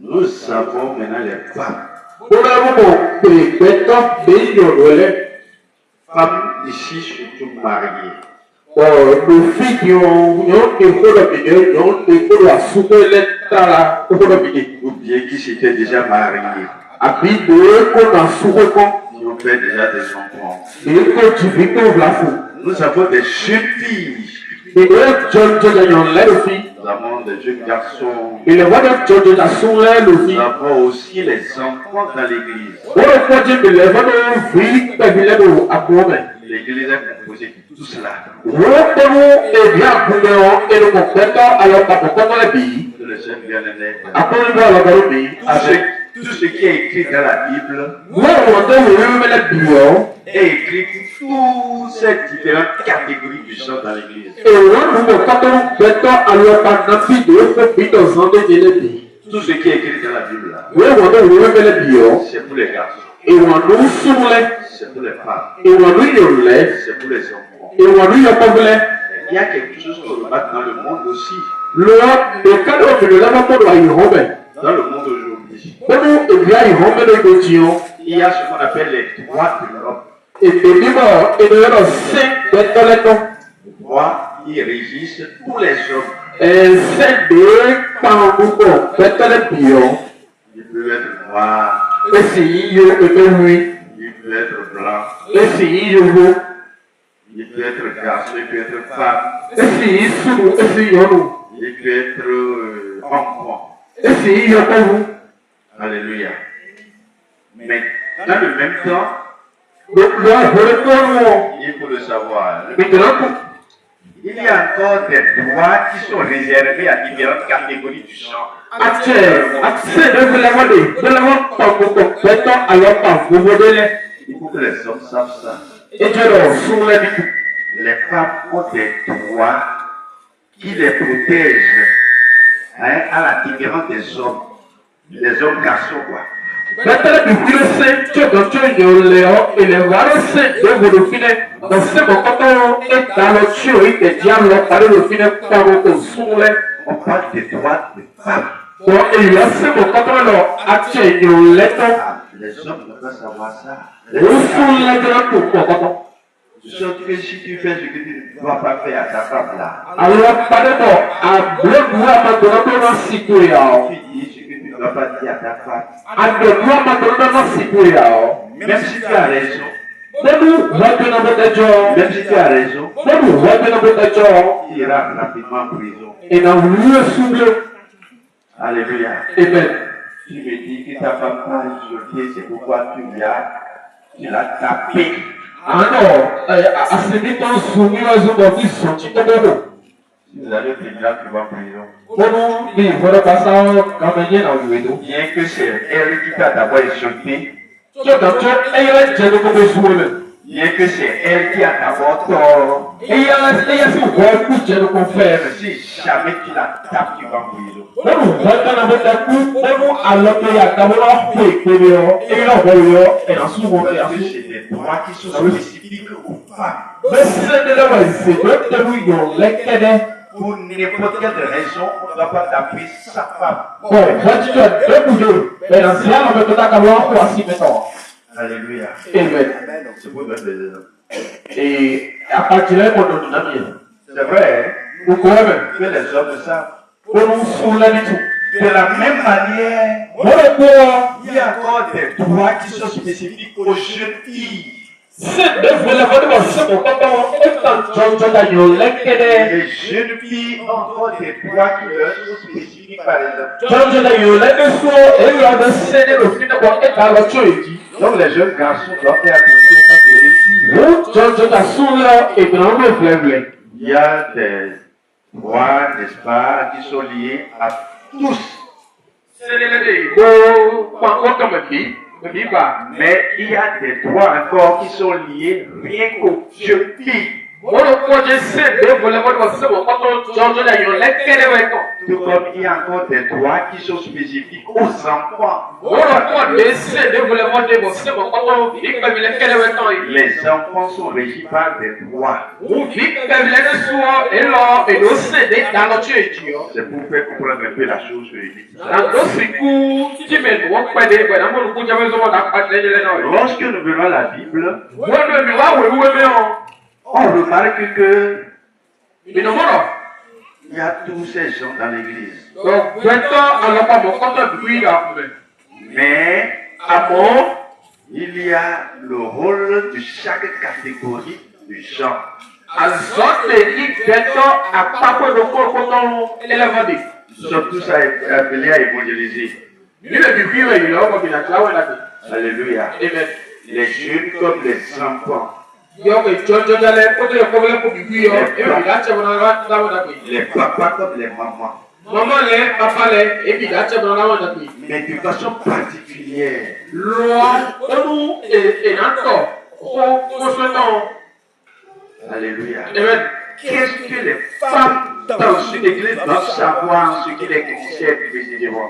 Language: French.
Nous savons maintenant les femmes. Femmes ici surtout mariées. Nos filles qui ont Ou bien qui s'étaient déjà mariées. Qui ont fait déjà des enfants. Nous avons des jeunes filles. Nous avons des jeunes garçons. Nous avons aussi les enfants dans l'église. L'église est composée de tout cela. Que le Seigneur bien-aimé. Tout ce qui est écrit dans la Bible est écrit pour toutes ces différentes catégories du sang dans l'église. Tout ce qui est écrit dans la Bible, c'est pour les garçons. C'est pour les femmes. C'est pour les enfants. Il y a quelque chose qu'on remarque dans le monde aussi. Dans le monde aujourd'hui, il y a ce qu'on appelle les droits de l'homme. Droits qui régissent tous les hommes. Il peut être noir. Il peut être blanc. Il peut être garçon, il peut être femme. Il peut être enfant. Alléluia. Mais dans le même temps, il faut le savoir. Il y a encore des droits qui sont réservés à différentes catégories du sang. Il faut que les hommes savent ça. Les femmes ont des droits qui les protègent à la différence des hommes garçons quoi. On parle des droits des femmes. Les hommes doivent savoir ça. Sauf que si tu fais ce que tu ne dois pas faire à ta femme là, tu dis ce que tu ne dois pas dire à ta femme, même si tu as raison, même si tu as raison, tu iras rapidement en prison. Alléluia. Amen. Tu me dis que ta femme t'a insulté, c'est pourquoi tu l'as tapé. Si vous allez finir tu vas en prison. Bien que c'est elle qui t'a d'abord insulté, bien que c'est elle qui a d'abord tort, si jamais tu la tapes, tu vas en prison. C'est des droits qui sont spécifiques aux femmes. Pour n'importe quelle raison, on ne doit pas taper sa femme. Alléluia. Amen. C'est pour donner des exemples. Et à partir de là, c'est vrai que les hommes savent. De la même manière, il y a encore des droits qui sont spécifiques aux jeunes filles. Les jeunes filles ont encore des droits qui leur sont spécifiques par exemple. Donc les jeunes garçons doivent faire attention à ces filles. Il y a des droits, n'est-ce pas, qui sont liés à tous. Mais il y a des droits encore qui sont liés rien qu'aux jeunes filles. Tout comme il y a encore des droits qui sont spécifiques aux enfants. Les enfants sont régis par des droits. C'est pour faire comprendre un peu la chose que je dis. Lorsque nous verrons la Bible, on remarque que il y a tous ces gens dans l'église. Mais il y a le rôle de chaque catégorie de gens. Nous sommes tous appelés à évangéliser. Alléluia. Les jeunes comme les enfants. Les papas comme les mamans. Mais de façon particulière. Alléluia. Qu'est-ce que les femmes dans une église doivent savoir ce qu'il est chrétien précisément?